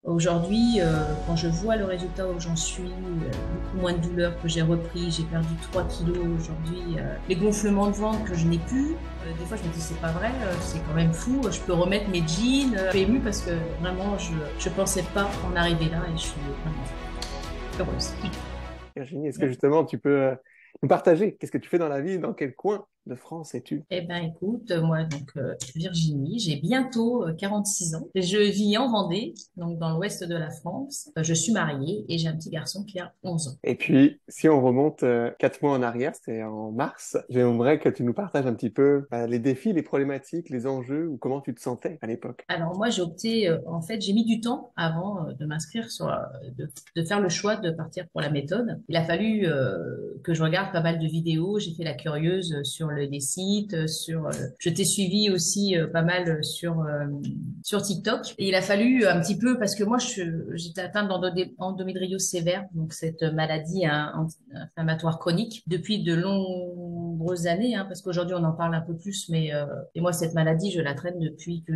Aujourd'hui, quand je vois le résultat où j'en suis, beaucoup moins de douleur, que j'ai repris, j'ai perdu 3 kilos aujourd'hui, les gonflements de ventre que je n'ai plus, des fois je me dis c'est pas vrai, c'est quand même fou, je peux remettre mes jeans. Je suis émue parce que vraiment je pensais pas en arriver là et je suis vraiment heureuse. Virginie, est-ce que justement tu peux nous partager qu'est-ce que tu fais dans la vie, dans quel coin de France es-tu? Eh ben, écoute, moi, donc, Virginie, j'ai bientôt 46 ans. Je vis en Vendée, donc dans l'ouest de la France. Je suis mariée et j'ai un petit garçon qui a 11 ans. Et puis, si on remonte 4 mois en arrière, c'était en mars, j'aimerais que tu nous partages un petit peu les défis, les problématiques, les enjeux ou comment tu te sentais à l'époque. Alors moi, j'ai opté, en fait, j'ai mis du temps avant de m'inscrire de faire le choix de partir pour la méthode. Il a fallu que je regarde pas mal de vidéos. J'ai fait la curieuse sur les sites, je t'ai suivi aussi pas mal sur TikTok. Et il a fallu un petit peu parce que moi, j'étais atteinte d'endométriose sévère, donc cette maladie inflammatoire chronique depuis de nombreuses années, hein, parce qu'aujourd'hui on en parle un peu plus, mais et moi cette maladie, je la traîne depuis que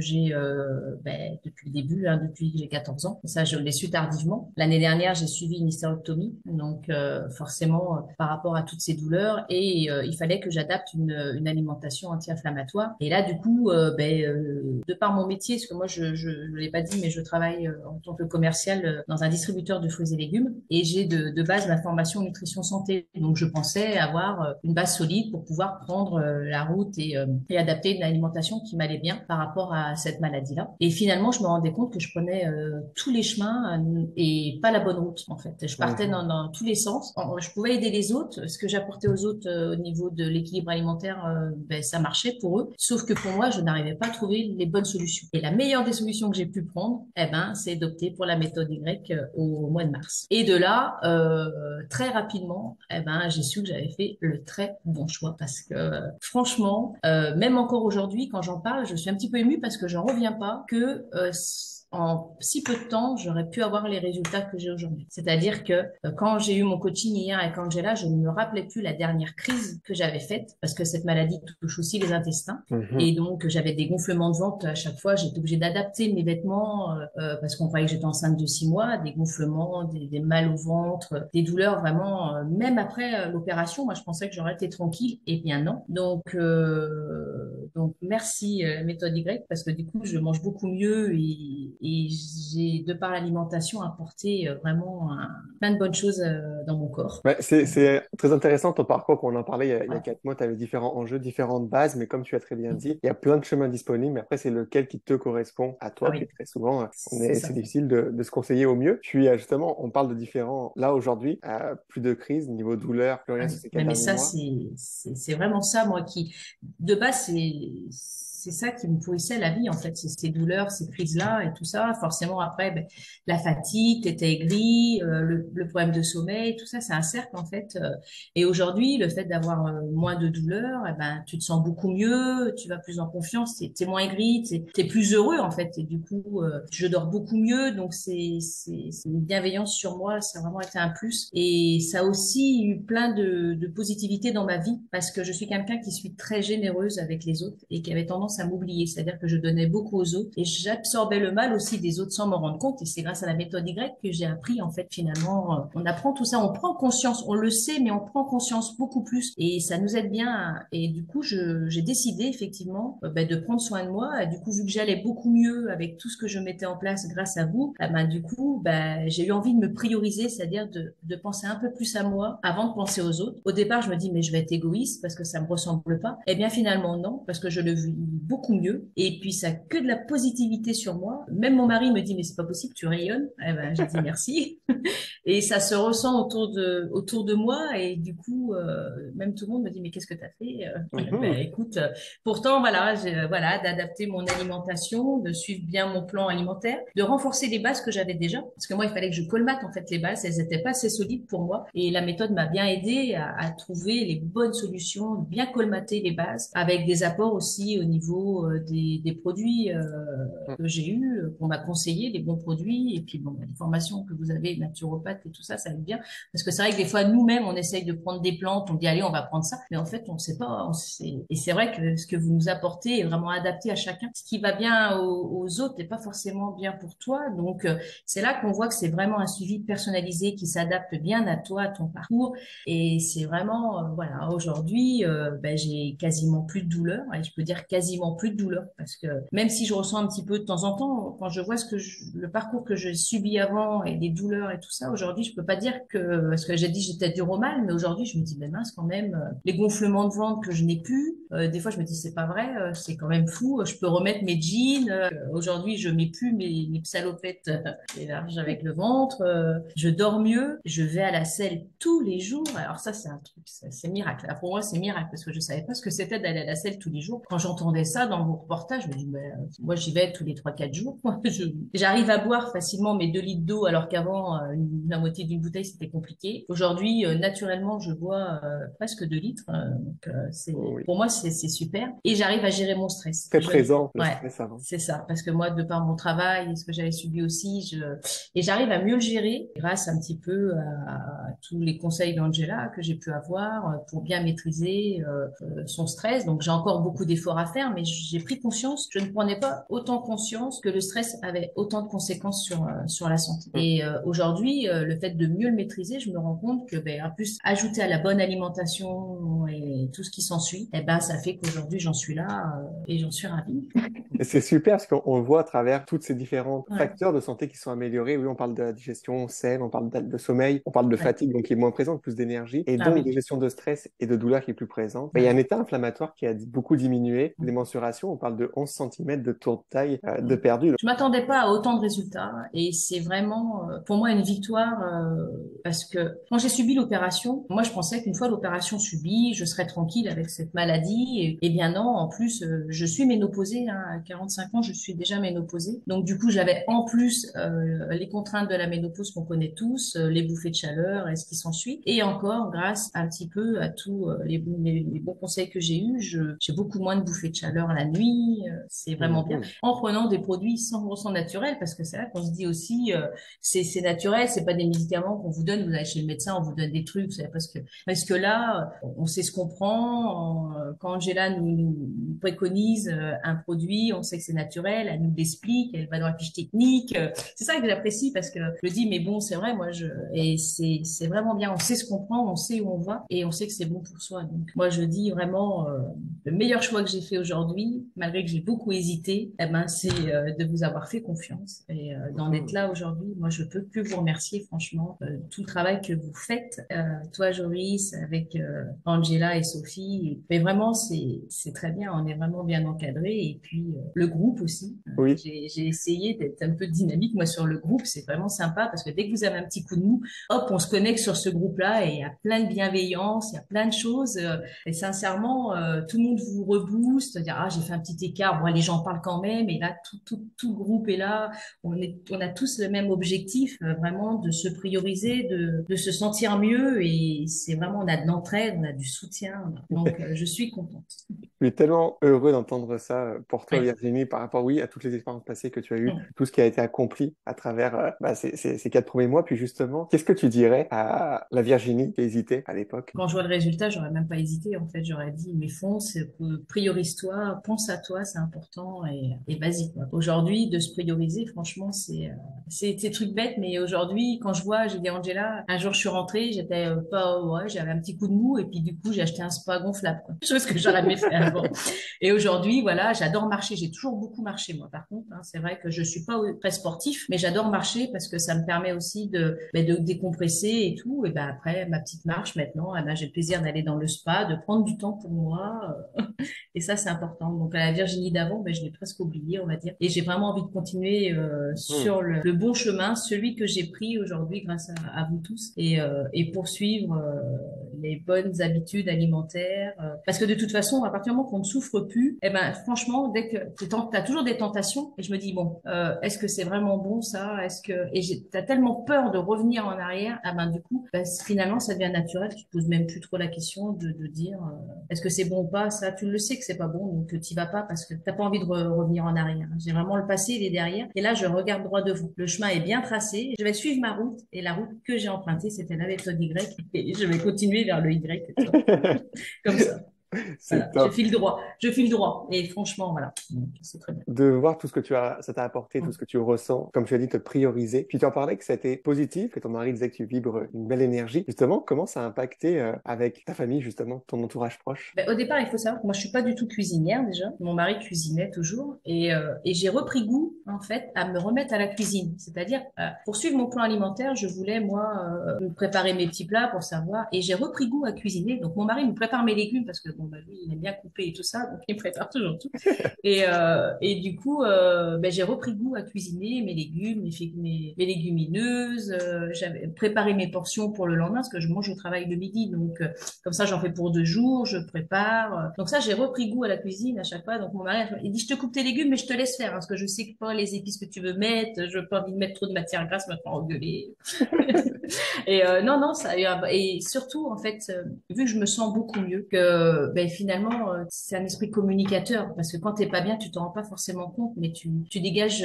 depuis le début, hein, depuis que j'ai 14 ans. Ça, je l'ai su tardivement. L'année dernière, j'ai suivi une hystérectomie, donc forcément par rapport à toutes ces douleurs, et il fallait que j'adapte une alimentation anti-inflammatoire. Et là, du coup, de par mon métier, parce que moi, je l'ai pas dit, mais je travaille en tant que commercial dans un distributeur de fruits et légumes, et j'ai de base ma formation nutrition santé. Donc, je pensais avoir une base solide pour pouvoir prendre la route et adapter une alimentation qui m'allait bien par rapport à cette maladie-là. Et finalement, je me rendais compte que je prenais tous les chemins et pas la bonne route, en fait. Je partais Mhm. dans tous les sens. Je pouvais aider les autres. Ce que j'apportais aux autres au niveau de l'équilibre alimentaire, ça marchait pour eux. Sauf que pour moi, je n'arrivais pas à trouver les bonnes solutions. Et la meilleure des solutions que j'ai pu prendre, c'est d'opter pour la méthode Y au mois de mars. Et de là, très rapidement, j'ai su que j'avais fait le très bon choix parce que franchement, même encore aujourd'hui, quand j'en parle, je suis un petit peu émue parce que j'en reviens pas que en si peu de temps, j'aurais pu avoir les résultats que j'ai aujourd'hui. C'est-à-dire que quand j'ai eu mon coaching hier et quand j'ai là, je ne me rappelais plus la dernière crise que j'avais faite parce que cette maladie touche aussi les intestins. Mhm. Et donc, j'avais des gonflements de ventre à chaque fois. J'étais obligée d'adapter mes vêtements parce qu'on croyait que j'étais enceinte de 6 mois, des gonflements, des mal au ventre, des douleurs vraiment. Même après l'opération, moi, je pensais que j'aurais été tranquille. Eh bien non. Donc merci méthode Y parce que du coup, je mange beaucoup mieux et j'ai, de par l'alimentation, apporté vraiment plein de bonnes choses dans mon corps. Ouais, c'est très intéressant ton parcours, qu'on en parlait il y a Ouais, 4 mois, tu avais différents enjeux, différentes bases, mais comme tu as très bien dit, il y a plein de chemins disponibles, mais après c'est lequel qui te correspond à ah toi, puis oui, très souvent, c'est ça. c'est difficile de se conseiller au mieux. Puis justement, on parle de différents, là aujourd'hui, plus de crise, niveau douleur, plus Ah rien oui. sur ces quatre Mais derniers ça, mois. c'est vraiment ça, moi, qui, de base, c'est ça qui me pourrissait la vie, en fait. C'est ces douleurs, ces crises-là et tout ça. Forcément, après, la fatigue, t'étais aigri, le problème de sommeil, tout ça, c'est un cercle, en fait. Et aujourd'hui, le fait d'avoir moins de douleurs, tu te sens beaucoup mieux, tu vas plus en confiance, t'es moins aigri, t'es plus heureux, en fait. Et du coup, je dors beaucoup mieux, donc c'est une bienveillance sur moi, ça a vraiment été un plus. Et ça a aussi eu plein de positivité dans ma vie parce que je suis quelqu'un qui suis très généreuse avec les autres et qui avait tendance à m'oublier. C'est-à-dire que je donnais beaucoup aux autres et j'absorbais le mal aussi des autres sans m'en rendre compte. Et c'est grâce à la méthode Y que j'ai appris, en fait, finalement, on apprend tout ça, on prend conscience, on le sait, mais on prend conscience beaucoup plus et ça nous aide bien. Et du coup, j'ai décidé effectivement de prendre soin de moi. Et du coup, vu que j'allais beaucoup mieux avec tout ce que je mettais en place grâce à vous, du coup, j'ai eu envie de me prioriser, c'est-à-dire de penser un peu plus à moi avant de penser aux autres. Au départ, je me dis, mais je vais être égoïste parce que ça me ressemble pas. Eh bien, finalement, non, parce que je le vis beaucoup mieux. Et puis, ça a que de la positivité sur moi. Même mon mari me dit, mais c'est pas possible, tu rayonnes. Eh ben, j'ai dit merci. Et ça se ressent autour de moi. Et du coup, même tout le monde me dit, mais qu'est-ce que tu as fait? Mhm. Écoute, pourtant, voilà, voilà, d'adapter mon alimentation, de suivre bien mon plan alimentaire, de renforcer les bases que j'avais déjà. Parce que moi, il fallait que je colmate, en fait, les bases. Elles n'étaient pas assez solides pour moi. Et la méthode m'a bien aidé à trouver les bonnes solutions, bien colmater les bases, avec des apports aussi au niveau niveau des produits Mm. que j'ai eus, qu'on m'a conseillé, des bons produits, et puis bon, les formations que vous avez, naturopathe et tout ça, ça aide bien. Parce que c'est vrai que des fois, nous-mêmes, on essaye de prendre des plantes, on dit, allez, on va prendre ça, mais en fait, on sait pas. Et c'est vrai que ce que vous nous apportez est vraiment adapté à chacun. Ce qui va bien aux autres n'est pas forcément bien pour toi. Donc, c'est là qu'on voit que c'est vraiment un suivi personnalisé qui s'adapte bien à toi, à ton parcours. Et c'est vraiment, voilà, aujourd'hui, ben, j'ai quasiment plus de douleur. Et je peux dire quasiment plus de douleur parce que même si je ressens un petit peu de temps en temps, quand je vois le parcours que j'ai subi avant et les douleurs et tout ça, aujourd'hui, je peux pas dire que, parce que j'ai dit j'étais dur au mal, mais aujourd'hui, je me dis, ben mince, quand même, les gonflements de ventre que je n'ai plus, des fois, je me dis, c'est pas vrai, c'est quand même fou, je peux remettre mes jeans, aujourd'hui, je mets plus mes salopettes larges avec le ventre, je dors mieux, je vais à la selle tous les jours. Alors ça, c'est un truc, c'est miracle. Là, pour moi, c'est miracle parce que je savais pas ce que c'était d'aller à la selle tous les jours. Quand j'entendais ça dans vos reportages, je me dis, ben, moi, j'y vais tous les 3-4 jours. J'arrive à boire facilement mes 2 litres d'eau alors qu'avant, la moitié d'une bouteille, c'était compliqué. Aujourd'hui, naturellement, je bois presque 2 litres. Donc, Oui. pour moi, c'est super. Et j'arrive à gérer mon stress. Très présent, le Ouais, stress avant. c'est ça. Parce que moi, de par mon travail et ce que j'avais subi aussi, et j'arrive à mieux le gérer grâce un petit peu à tous les conseils d'Angela que j'ai pu avoir pour bien maîtriser son stress. Donc, j'ai encore beaucoup d'efforts à faire, mais j'ai pris conscience, je ne prenais pas autant conscience que le stress avait autant de conséquences sur la santé. Mm. Et aujourd'hui, le fait de mieux le maîtriser, je me rends compte que, ben, en plus, ajouter à la bonne alimentation et tout ce qui s'ensuit, eh ben, ça fait qu'aujourd'hui, j'en suis là et j'en suis ravie. Et c'est super parce qu'on le voit à travers toutes ces différents Ouais, facteurs de santé qui sont améliorés. Oui, on parle de la digestion saine, on parle de sommeil, on parle de ouais. fatigue, donc qui est moins présente, plus d'énergie, et Ah donc de oui. gestion de stress et de douleur qui est plus présente. Mais il y a Ouais. un état inflammatoire qui a beaucoup diminué. Les mensurations, on parle de 11 cm de tour de taille de perdu. Je m'attendais pas à autant de résultats et c'est vraiment pour moi une victoire parce que quand j'ai subi l'opération, moi je pensais qu'une fois l'opération subie, je serais tranquille avec cette maladie et bien non, en plus je suis ménopausée hein, à 45 ans, je suis déjà ménopausée. Donc du coup, j'avais en plus les contraintes de la ménopause qu'on connaît tous, les bouffées de chaleur et ce qui s'ensuit et encore grâce un petit peu à tous les bons conseils que j'ai eus, j'ai beaucoup moins de bouffées de chaleur la nuit, c'est vraiment bien Mhm. en prenant des produits 100% naturels, parce que c'est là qu'on se dit aussi, c'est naturel, c'est pas des médicaments qu'on vous donne, vous allez chez le médecin, on vous donne des trucs, c'est parce que là, on sait ce qu'on prend, quand Angela nous préconise un produit, on sait que c'est naturel, elle nous l'explique, elle va dans la fiche technique, c'est ça que j'apprécie, parce que je dis, mais bon, c'est vrai, et c'est vraiment bien, on sait ce qu'on prend, on sait où on va, et on sait que c'est bon pour soi, donc moi je dis vraiment, le meilleur choix que j'ai fait aujourd'hui, malgré que j'ai beaucoup hésité, eh ben, c'est de vous avoir fait confiance et d'en être Mhm. là aujourd'hui. Moi, je peux que vous remercier franchement tout le travail que vous faites, toi, Joris, avec Angela et Sophie. Mais vraiment, c'est très bien. On est vraiment bien encadré. Et puis le groupe aussi. Oui. J'ai essayé d'être un peu dynamique moi sur le groupe. C'est vraiment sympa parce que dès que vous avez un petit coup de mou, hop, on se connecte sur ce groupe-là et il y a plein de bienveillance, il y a plein de choses. Et sincèrement, tout le monde vous rebooste, dire ah j'ai fait un petit écart, bon les gens parlent quand même, et là tout le groupe est là, on a tous le même objectif, vraiment de se prioriser, de se sentir mieux, et c'est vraiment on a de l'entraide, on a du soutien, donc je suis contente. Je suis tellement heureux d'entendre ça pour toi, Oui. Virginie, par rapport, oui, à toutes les expériences passées que tu as eues, tout ce qui a été accompli à travers ces 4 premiers mois. Puis justement, qu'est-ce que tu dirais à la Virginie qui hésitait à l'époque? Quand je vois le résultat, j'aurais même pas hésité. En fait, j'aurais dit, mais fonce, priorise-toi, pense à toi, c'est important et vas-y, quoi. Aujourd'hui, de se prioriser, franchement, c'est des trucs bêtes, mais aujourd'hui, quand je vois, j'ai dit à Angela, un jour, je suis rentrée, j'étais pas, ouais, j'avais un petit coup de mou et puis du coup, j'ai acheté un spa gonflable, quoi. Chose que j'aurais aimé faire avant. Et aujourd'hui, voilà, j'adore marcher. J'ai toujours beaucoup marché, moi, par contre, hein. C'est vrai que je suis pas très sportif, mais j'adore marcher parce que ça me permet aussi de décompresser et tout. Et ben après, ma petite marche maintenant, eh ben, j'ai le plaisir d'aller dans le spa, de prendre du temps pour moi. Et ça, c'est important. Donc, à la Virginie d'avant, ben, je l'ai presque oublié, on va dire. Et j'ai vraiment envie de continuer Hmm. sur le bon chemin chemin, celui que j'ai pris aujourd'hui grâce à vous tous, et poursuivre les bonnes habitudes alimentaires. Parce que de toute façon, à partir du moment qu'on ne souffre plus, eh ben franchement, dès que t'as toujours des tentations, et je me dis bon, est-ce que c'est vraiment bon ça? T'as tellement peur de revenir en arrière, ah ben du coup, ben, finalement, ça devient naturel. Tu te poses même plus trop la question de dire est-ce que c'est bon ou pas? Ça, tu le sais que c'est pas bon, donc t'y vas pas parce que t'as pas envie de revenir en arrière. J'ai vraiment le passé, il est derrière, et là, je regarde droit devant. Le chemin est bien tracé. Je vais suivre ma route, et la route que j'ai empruntée, c'était la méthode Y, et je vais continuer vers le Y, comme ça. C'est Voilà, top. je file droit, et franchement, voilà, donc c'est très bien. De voir tout ce que ça t'a apporté, tout ce Mm. que tu ressens, comme tu as dit, te prioriser. Puis tu en parlais que c'était positif, que ton mari disait que tu vibres une belle énergie. Justement, comment ça a impacté avec ta famille, justement, ton entourage proche? Ben, au départ, il faut savoir que moi, je suis pas du tout cuisinière déjà. Mon mari cuisinait toujours, et j'ai repris goût en fait à me remettre à la cuisine. C'est-à-dire, pour suivre mon plan alimentaire, je voulais moi me préparer mes petits plats pour savoir, et j'ai repris goût à cuisiner. Donc mon mari me prépare mes légumes parce que bon, bah, lui, il aime bien couper et tout ça, donc il me prépare toujours tout. Et du coup, ben, j'ai repris goût à cuisiner mes légumes, mes légumineuses. J'avais préparé mes portions pour le lendemain parce que je mange au travail le midi, donc comme ça, j'en fais pour 2 jours, je prépare. Donc ça, j'ai repris goût à la cuisine à chaque fois. Donc mon mari, il dit, je te coupe tes légumes, mais je te laisse faire, hein, parce que je sais pas les épices que tu veux mettre, je n'ai pas envie de mettre trop de matière grasse, me faire engueuler. Non, non, ça a eu et surtout, en fait, vu que je me sens beaucoup mieux, que ben, finalement, c'est un esprit communicateur, parce que quand t'es pas bien, tu t'en rends pas forcément compte, mais tu dégages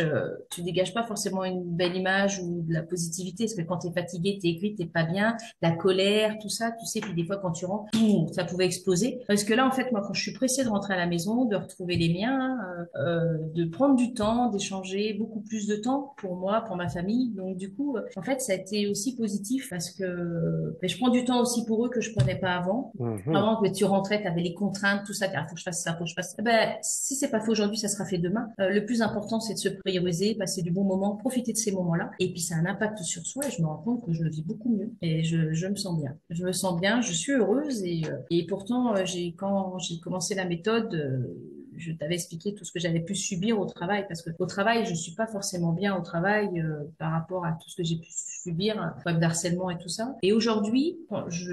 pas forcément une belle image ou de la positivité, parce que quand t'es fatigué, t'es aigri, t'es pas bien, la colère, tout ça, tu sais, puis des fois quand tu rentres, boum, ça pouvait exploser. Parce que là, en fait, moi, quand je suis pressée de rentrer à la maison, de retrouver les miens, de prendre du temps, d'échanger beaucoup plus de temps pour moi, pour ma famille, donc du coup, en fait, ça a été aussi positif parce que ben, je prends du temps aussi pour eux que je prenais pas avant. Mhm. Avant que tu rentrais, tu avais les contraintes, tout ça, il faut que je fasse ça, faut que je fasse ça. Ben, si c'est pas fait aujourd'hui, ça sera fait demain. Le plus important, c'est de se prioriser, passer du bon moment, profiter de ces moments-là. Et puis, ça a un impact sur soi, et je me rends compte que je le vis beaucoup mieux. Et je me sens bien. Je me sens bien, je suis heureuse, et pourtant, quand j'ai commencé la méthode, je t'avais expliqué tout ce que j'avais pu subir au travail, parce que au travail, je suis pas forcément bien au travail par rapport à tout ce que j'ai pu subir, comme d'harcèlement et tout ça. Et aujourd'hui, quand je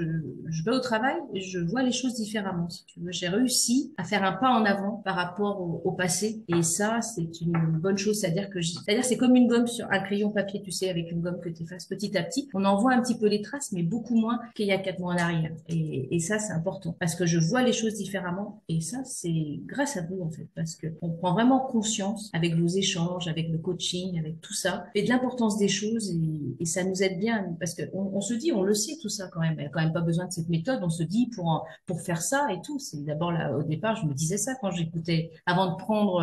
vais au travail, je vois les choses différemment, si tu veux. J'ai réussi à faire un pas en avant par rapport au passé, et ça, c'est une bonne chose. C'est-à-dire, c'est comme une gomme sur un crayon papier, tu sais, avec une gomme que tu effaces petit à petit. On en voit un petit peu les traces, mais beaucoup moins qu'il y a 4 mois en arrière. Et ça, c'est important, parce que je vois les choses différemment, et ça, c'est grâce à vous, en fait, parce que on prend vraiment conscience avec vos échanges, avec le coaching, avec tout ça, et de l'importance des choses, et ça nous aide bien, parce que on se dit, on le sait tout ça quand même, il n'y a quand même pas besoin de cette méthode, on se dit pour faire ça et tout. C'est d'abord là, au départ, je me disais ça quand j'écoutais, avant de prendre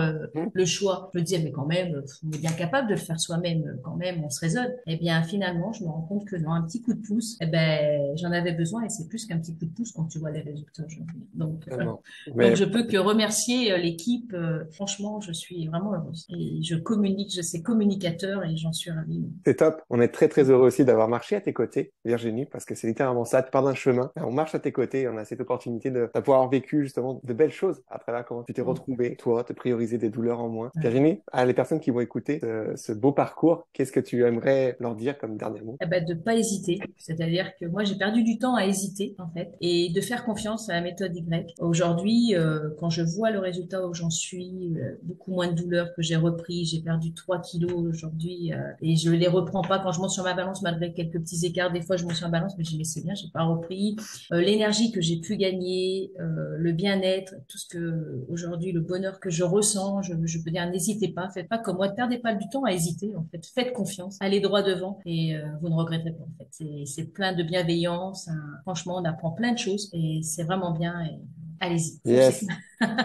le choix, je me disais, mais quand même, on est bien capable de le faire soi-même, quand même, on se raisonne. Et bien, finalement, je me rends compte que dans un petit coup de pouce, eh ben, j'en avais besoin, et c'est plus qu'un petit coup de pouce quand tu vois les résultats aujourd'hui. Vraiment. Donc, Mais je peux que remercier l'équipe. Franchement, je suis vraiment heureuse. Et je communique, je sais communicateur, et j'en suis ravie. c'est top. On est très, très heureux aussi d'avoir marché à tes côtés, Virginie, parce que c'est littéralement ça. Tu pars d'un chemin, on marche à tes côtés, et on a cette opportunité de pouvoir vécu justement de belles choses à travers comment tu t'es Mm. retrouvé, toi, te prioriser des douleurs en moins. Ouais. Virginie, à les personnes qui vont écouter ce beau parcours, qu'est-ce que tu aimerais leur dire comme dernier mot? Eh ben, de pas hésiter. C'est-à-dire que moi, j'ai perdu du temps à hésiter, en fait, et de faire confiance à la méthode Y. Aujourd'hui, quand je vois le résultat où j'en suis, beaucoup moins de douleur que j'ai repris, j'ai perdu 3 kilos aujourd'hui, et je les reprends pas quand je monte sur ma balance, malgré quelques petits écarts. Des fois, je monte sur ma balance, mais je dis, mais c'est bien, j'ai pas repris. L'énergie que j'ai pu gagner, le bien-être, tout ce que, aujourd'hui, le bonheur que je ressens, je peux dire, n'hésitez pas, faites pas comme moi, ne perdez pas du temps à hésiter, en fait. Faites confiance, allez droit devant, et vous ne regretterez pas, en fait. C'est plein de bienveillance, hein. Franchement, on apprend plein de choses, et c'est vraiment bien, et allez-y, foncez. Yes.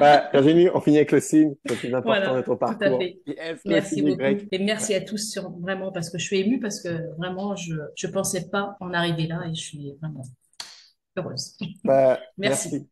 Bah, Virginie, on finit avec le signe, le plus important de Voilà, ton tout à parcours. fait. Yes, le Merci signe beaucoup. Y. Et merci à tous vraiment, parce que je suis émue, parce que vraiment, je pensais pas en arriver là, et je suis vraiment heureuse. Bah, Merci. merci.